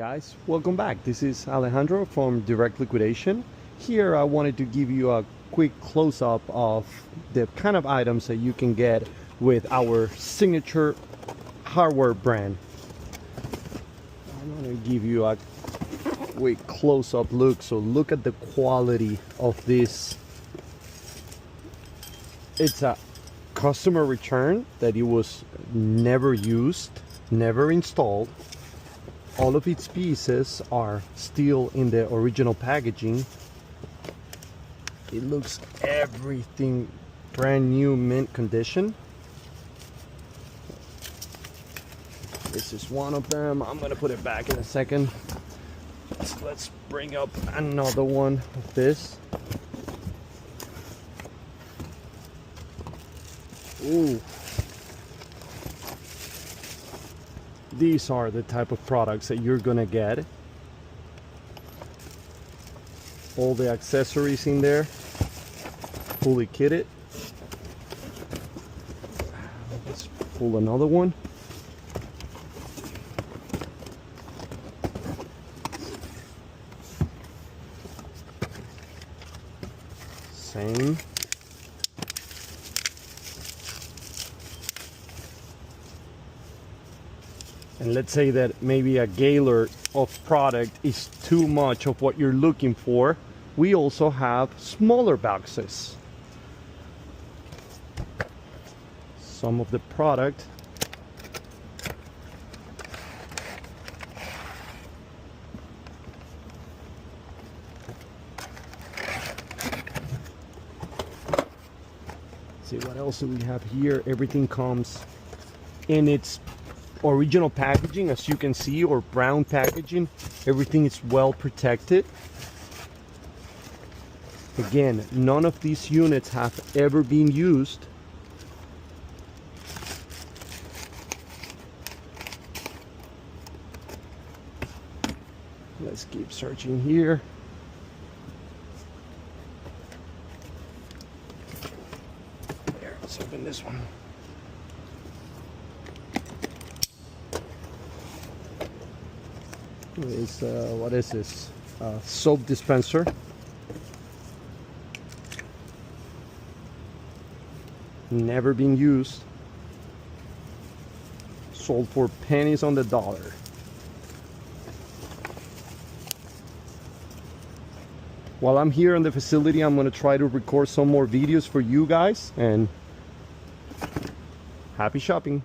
guys, welcome back. This is Alejandro from Direct Liquidation. Here I wanted to give you a quick close-up of the kind of items that you can get with our signature hardware brand. I'm going to give you a quick close-up look. So look at the quality of this. It's a customer return that it was never used, never installed. All of its pieces are still in the original packaging. It looks everything brand new, mint condition. This is one of them. I'm gonna put it back in a second. Let's bring up another one of this. Ooh. These are the type of products that you're gonna get. All the accessories in there, fully kitted. Let's pull another one. Same. And let's say that maybe a Gaylord of product is too much of what you're looking for. We also have smaller boxes. Some of the product. See what else do we have here? Everything comes in its original packaging, as you can see, or brown packaging. Everything is well protected. Again, none of these units have ever been used. Let's keep searching here. There, let's open this one. What is this? Soap dispenser. Never been used. Sold for pennies on the dollar. While I'm here in the facility, I'm going to try to record some more videos for you guys, and happy shopping.